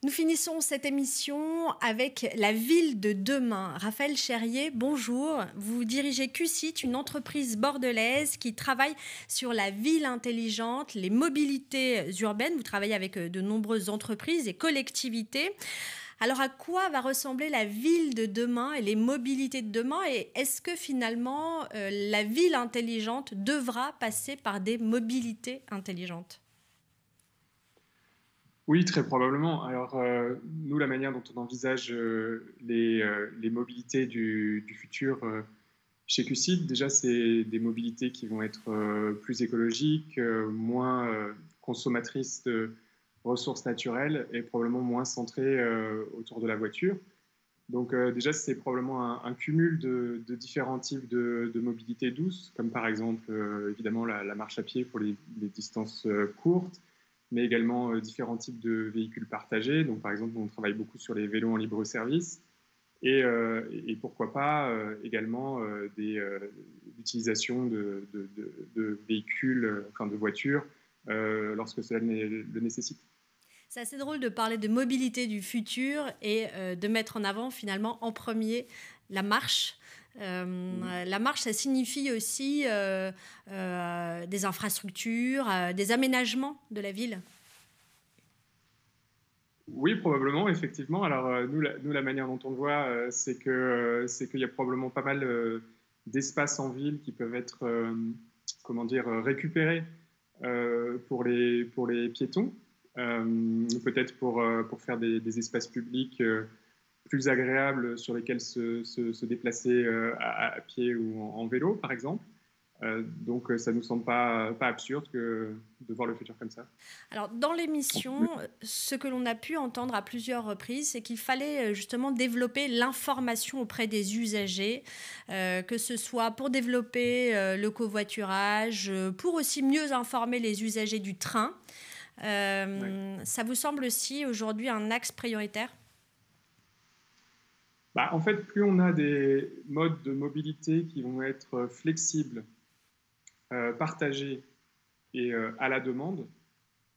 Nous finissons cette émission avec la ville de demain. Raphaël Cherrier, bonjour. Vous dirigez QSIT, une entreprise bordelaise qui travaille sur la ville intelligente, les mobilités urbaines. Vous travaillez avec de nombreuses entreprises et collectivités. Alors, à quoi va ressembler la ville de demain et les mobilités de demain? Et est-ce que finalement, la ville intelligente devra passer par des mobilités intelligentes? Oui, très probablement. Alors, nous, la manière dont on envisage les mobilités du futur chez QCID, déjà, c'est des mobilités qui vont être plus écologiques, moins consommatrices de ressources naturelles et probablement moins centrées autour de la voiture. Donc, déjà, c'est probablement un cumul de différents types de mobilité douce, comme par exemple, évidemment, la marche à pied pour les distances courtes, mais également différents types de véhicules partagés. Donc, par exemple, on travaille beaucoup sur les vélos en libre service et pourquoi pas également l'utilisation de véhicules, enfin de voitures, lorsque cela le nécessite. C'est assez drôle de parler de mobilité du futur et de mettre en avant finalement en premier la marche. La marche, ça signifie aussi des infrastructures, des aménagements de la ville. Oui, probablement, effectivement. Alors, nous, la manière dont on le voit, c'est qu'il y a probablement pas mal d'espaces en ville qui peuvent être, comment dire, récupérés pour les piétons, peut-être pour faire des espaces publics plus agréables sur lesquels se déplacer à pied ou en vélo, par exemple. Donc, ça ne nous semble pas absurde de voir le futur comme ça. Alors, dans l'émission, ce que l'on a pu entendre à plusieurs reprises, c'est qu'il fallait justement développer l'information auprès des usagers, que ce soit pour développer le covoiturage, pour aussi mieux informer les usagers du train. Ouais. Ça vous semble aussi aujourd'hui un axe prioritaire? Bah, en fait, plus on a des modes de mobilité qui vont être flexibles, partagés et à la demande,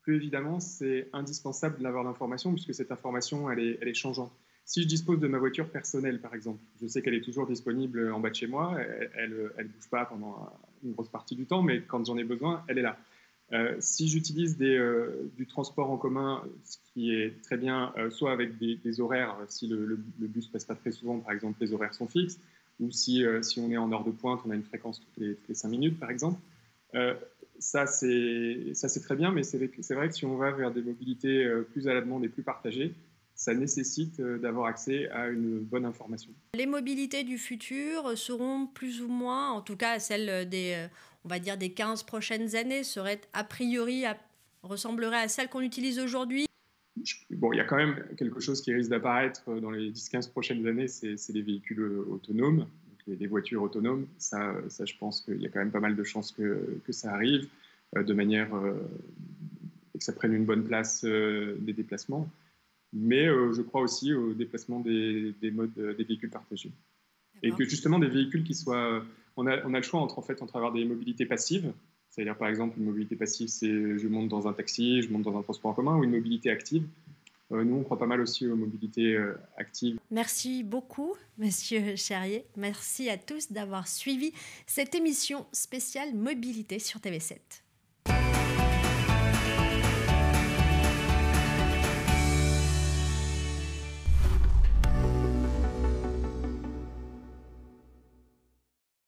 plus évidemment, c'est indispensable d'avoir l'information, puisque cette information, elle est changeante. Si je dispose de ma voiture personnelle, par exemple, je sais qu'elle est toujours disponible en bas de chez moi, elle bouge pas pendant une grosse partie du temps, mais quand j'en ai besoin, elle est là. Si j'utilise du transport en commun, ce qui est très bien, soit avec des horaires, si le bus passe pas très souvent, par exemple, les horaires sont fixes, ou si on est en heure de pointe, on a une fréquence toutes les 5 minutes, par exemple. Euh, ça, c'est très bien, mais c'est vrai que si on va vers des mobilités plus à la demande et plus partagées, ça nécessite d'avoir accès à une bonne information. Les mobilités du futur seront plus ou moins, en tout cas celles on va dire des 15 prochaines années, seraient a priori, ressembleraient à celles qu'on utilise aujourd'hui. Bon, il y a quand même quelque chose qui risque d'apparaître dans les 10-15 prochaines années, c'est les véhicules autonomes, donc les voitures autonomes. Ça, je pense qu'il y a quand même pas mal de chances que ça arrive de manière que ça prenne une bonne place des déplacements. Mais je crois aussi au déplacement des modes des véhicules partagés. Et D'accord. que justement des véhicules qui soient... On a le choix entre avoir des mobilités passives, c'est-à-dire par exemple une mobilité passive, c'est je monte dans un taxi, je monte dans un transport en commun, ou une mobilité active. Nous, on croit pas mal aussi aux mobilités actives. Merci beaucoup, Monsieur Cherrier. Merci à tous d'avoir suivi cette émission spéciale mobilité sur TV7.